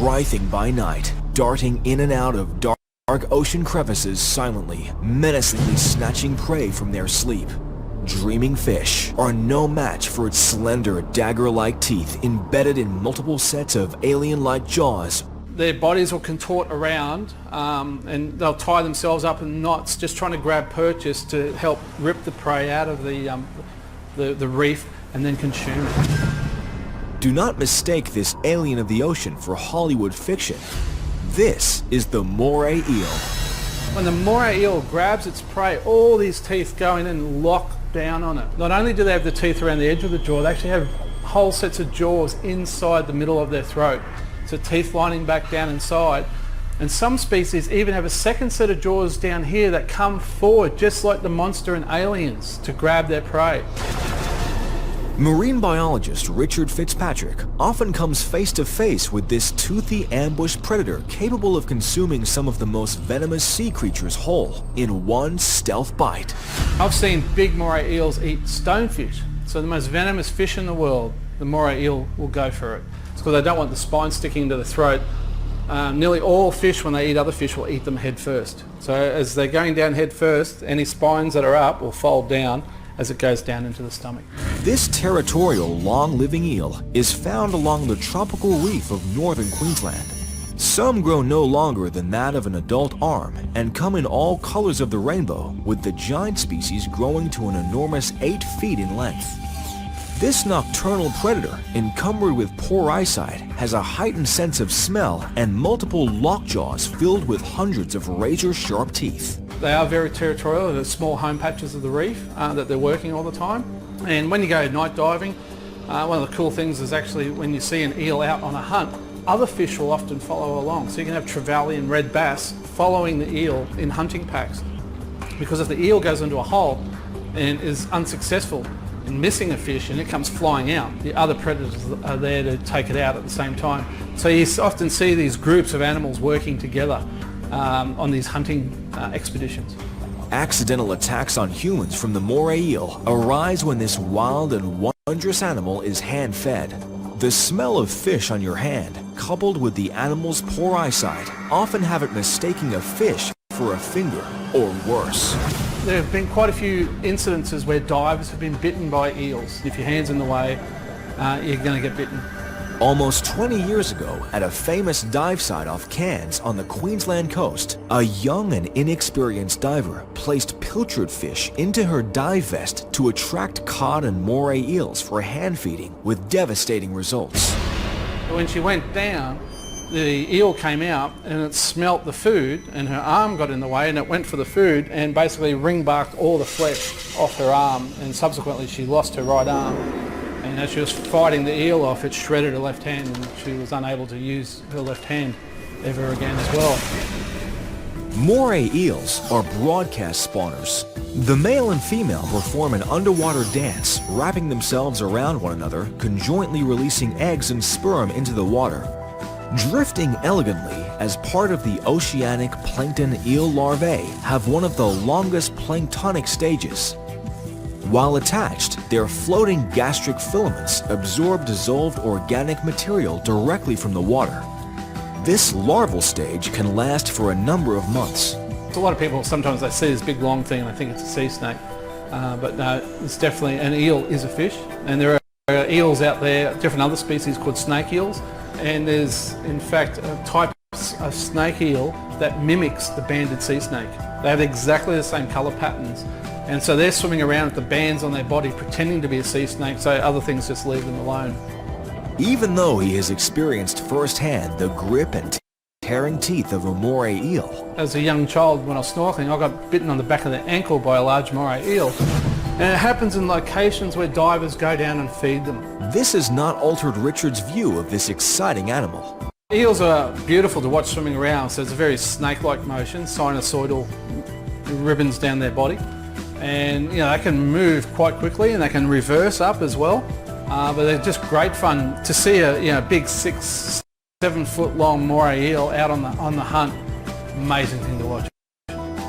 writhing by night, darting in and out of dark ocean crevices silently, menacingly snatching prey from their sleep. Dreaming fish are no match for its slender, dagger-like teeth embedded in multiple sets of alien-like jaws. Their bodies will contort around and they'll tie themselves up in knots just trying to grab purchase to help rip the prey out of the reef and then consume it. Do not mistake this alien of the ocean for Hollywood fiction. This is the Moray eel. When the Moray eel grabs its prey, all these teeth go in and lock down on it. Not only do they have the teeth around the edge of the jaw, they actually have whole sets of jaws inside the middle of their throat. So teeth lining back down inside. And some species even have a second set of jaws down here that come forward, just like the monster in Aliens, to grab their prey. Marine biologist Richard Fitzpatrick often comes face to face with this toothy ambush predator capable of consuming some of the most venomous sea creatures whole in one stealth bite. I've seen big moray eels eat stonefish. So the most venomous fish in the world, the moray eel will go for it. It's because they don't want the spine sticking to the throat. Nearly all fish, when they eat other fish, will eat them head first. So as they're going down head first, any spines that are up will fold down as it goes down into the stomach. This territorial, long-living eel is found along the tropical reef of northern Queensland. Some grow no longer than that of an adult arm and come in all colors of the rainbow, with the giant species growing to an enormous 8 feet in length. This nocturnal predator, encumbered with poor eyesight, has a heightened sense of smell and multiple lockjaws filled with hundreds of razor-sharp teeth. They are very territorial. There's small home patches of the reef that they're working all the time. And when you go night diving, one of the cool things is actually when you see an eel out on a hunt, other fish will often follow along. So you can have trevally and red bass following the eel in hunting packs. Because if the eel goes into a hole and is unsuccessful in missing a fish and it comes flying out, the other predators are there to take it out at the same time. So you often see these groups of animals working together on these hunting expeditions. Accidental attacks on humans from the moray eel arise when this wild and wondrous animal is hand-fed. The smell of fish on your hand, coupled with the animal's poor eyesight, often have it mistaking a fish for a finger, or worse. There have been quite a few incidences where divers have been bitten by eels. If your hand's in the way, you're going to get bitten. Almost 20 years ago, at a famous dive site off Cairns on the Queensland coast, a young and inexperienced diver placed pilchard fish into her dive vest to attract cod and moray eels for hand feeding, with devastating results. When she went down, the eel came out and it smelt the food and her arm got in the way and it went for the food and basically ring-barked all the flesh off her arm, and subsequently she lost her right arm. And as she was fighting the eel off, it shredded her left hand and she was unable to use her left hand ever again as well. Moray eels are broadcast spawners. The male and female perform an underwater dance, wrapping themselves around one another, conjointly releasing eggs and sperm into the water. Drifting elegantly as part of the oceanic plankton eel larvae have one of the longest planktonic stages. While attached, their floating gastric filaments absorb dissolved organic material directly from the water. This larval stage can last for a number of months. A lot of people, sometimes they see this big long thing and they think it's a sea snake, but no, it's definitely, an eel is a fish, and there are eels out there, different other species called snake eels, and there's in fact a type of snake eel that mimics the banded sea snake. They have exactly the same colour patterns. And so they're swimming around with the bands on their body pretending to be a sea snake, so other things just leave them alone. Even though he has experienced firsthand the grip and tearing teeth of a moray eel. As a young child, when I was snorkeling, I got bitten on the back of the ankle by a large moray eel. And it happens in locations where divers go down and feed them. This has not altered Richard's view of this exciting animal. Eels are beautiful to watch swimming around, so it's a very snake-like motion, sinusoidal ribbons down their body. And they can move quite quickly and they can reverse up as well, but they're just great fun to see a big 6-7 foot long moray eel out on the hunt. Amazing thing to watch.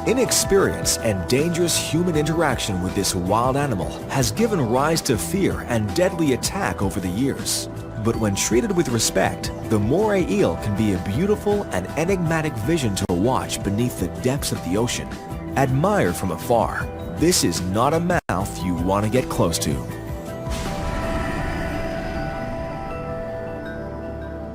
Inexperience and dangerous human interaction with this wild animal has given rise to fear and deadly attack over the years. But when treated with respect, the moray eel can be a beautiful and enigmatic vision to watch beneath the depths of the ocean. Admired from afar, this is not a mouth you want to get close to.